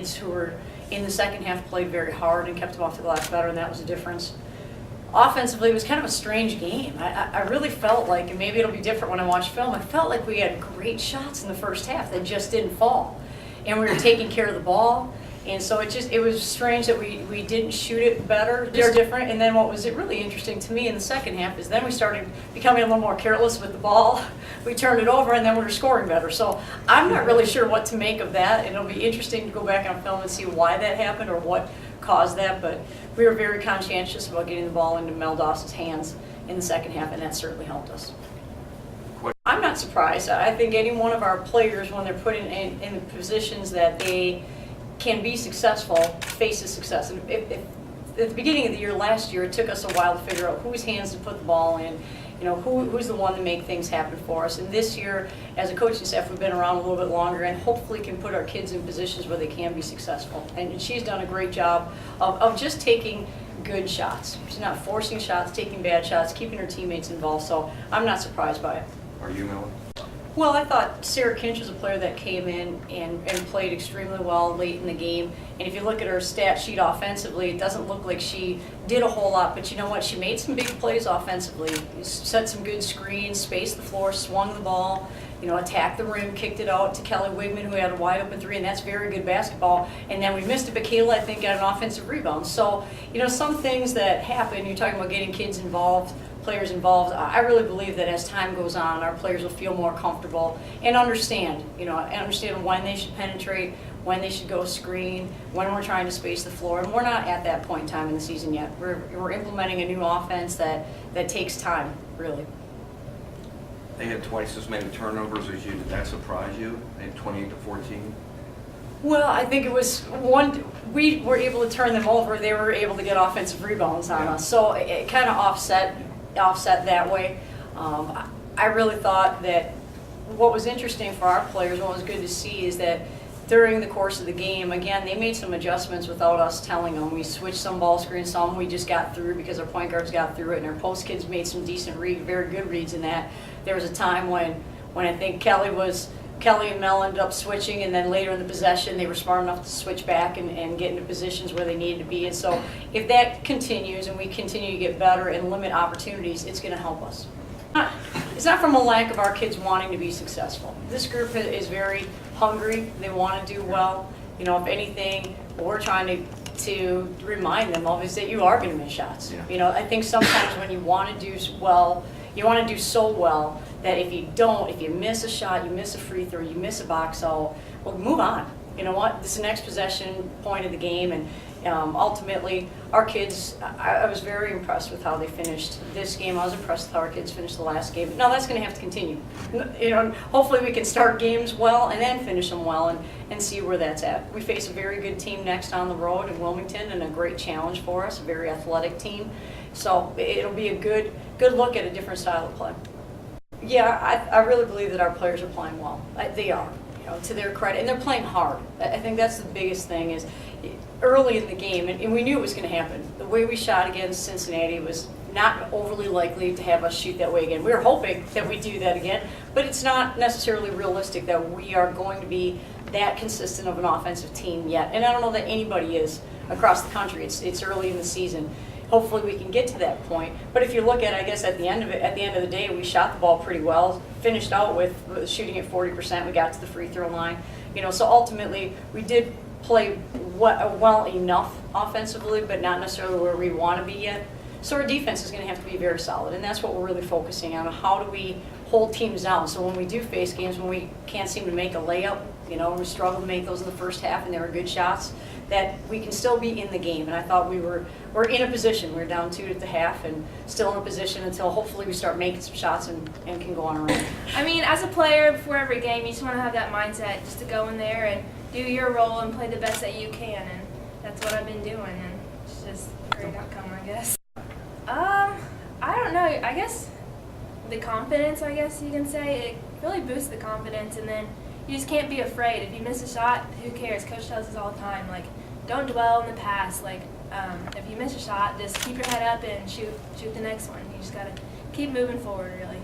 kids who were in the second half played very hard and kept them off the glass better, and that was a difference. Offensively, it was kind of a strange game. I really felt like, and maybe it'll be different when I watch film, I felt like we had great shots in the first half that just didn't fall. And we were taking care of the ball. And so it was strange that we didn't shoot it better. They're different. And then what was really interesting to me in the second half is then we started becoming a little more careless with the ball. We turned it over and then we were scoring better. So I'm not really sure what to make of that. And it'll be interesting to go back on film and see why that happened or what caused that. But we were very conscientious about getting the ball into Mel Doss's hands in the second half, and that certainly helped us. I'm not surprised. I think any one of our players, when they're put in the positions that they can be successful, faces success. And at the beginning of the year last year, it took us a while to figure out whose hands to put the ball in, who's the one to make things happen for us. And this year, as a coaching staff, we've been around a little bit longer and hopefully can put our kids in positions where they can be successful. And she's done a great job of just taking good shots. She's not forcing shots, taking bad shots, keeping her teammates involved. So I'm not surprised by it. Are you, Melanie? Well, I thought Sarah Kinch was a player that came in and played extremely well late in the game. And if you look at her stat sheet offensively, it doesn't look like she did a whole lot. But you know what? She made some big plays offensively. Set some good screens, spaced the floor, swung the ball, attacked the rim, kicked it out to Kelly Wigman, who had a wide open three, and that's very good basketball. And then we missed it, but Kayla, I think, got an offensive rebound. So, some things that happen, you're talking about getting kids involved, players involved. I really believe that as time goes on, our players will feel more comfortable and understand, understand when they should penetrate, when they should go screen, when we're trying to space the floor. And we're not at that point in time in the season yet. We're implementing a new offense that takes time, really. They had twice as many turnovers as you. Did that surprise you? They had 28-14. Well, I think it was one, we were able to turn them over. They were able to get offensive rebounds on us. So it kind of offset that way. I really thought that what was interesting for our players, what was good to see, is that during the course of the game, again, they made some adjustments without us telling them. We switched some ball screens, some we just got through because our point guards got through it, and our post kids made some decent very good reads in that. There was a time when I think Kelly and Mel ended up switching, and then later in the possession they were smart enough to switch back and get into positions where they needed to be. And so if that continues and we continue to get better and limit opportunities, it's going to help us. It's not from a lack of our kids wanting to be successful. This group is very hungry. They want to do well. If anything, we're trying to remind them of is that you are going to miss shots. Yeah. I think sometimes when you want to do well, you want to do so well that if you miss a shot, you miss a free throw, you miss a box out, well, move on. You know what? This is the next possession point of the game, and ultimately, our kids, I was very impressed with how they finished this game. I was impressed with how our kids finished the last game. Now, that's going to have to continue. Hopefully we can start games well and then finish them well and see where that's at. We face a very good team next on the road in Wilmington, and a great challenge for us, a very athletic team. So it'll be a good look at a different style of play. Yeah, I really believe that our players are playing well. They are, to their credit, and they're playing hard. I think that's the biggest thing is early in the game, and we knew it was going to happen. The way we shot against Cincinnati was not overly likely to have us shoot that way again. We were hoping that we'd do that again, but it's not necessarily realistic that we are going to be that consistent of an offensive team yet. And I don't know that anybody is across the country. It's early in the season. Hopefully we can get to that point. But if you look at, I guess, at the end of the day, we shot the ball pretty well, finished out with shooting at 40%. We got to the free throw line. So ultimately we did play well enough offensively, but not necessarily where we want to be yet. So our defense is going to have to be very solid, and that's what we're really focusing on. How do we hold teams down? So when we do face games, when we can't seem to make a layup, we struggle to make those in the first half, and they were good shots, that we can still be in the game. And I thought we're in a position. We're down 2 at the half and still in a position until hopefully we start making some shots and can go on a run. I mean, as a player, before every game, you just want to have that mindset just to go in there and do your role and play the best that you can. And that's what I've been doing, and it's just a great outcome, I guess. I don't know. I guess the confidence, I guess you can say, it really boosts the confidence, and then you just can't be afraid. If you miss a shot, who cares? Coach tells us all the time, don't dwell in the past. If you miss a shot, just keep your head up and shoot the next one. You just got to keep moving forward, really.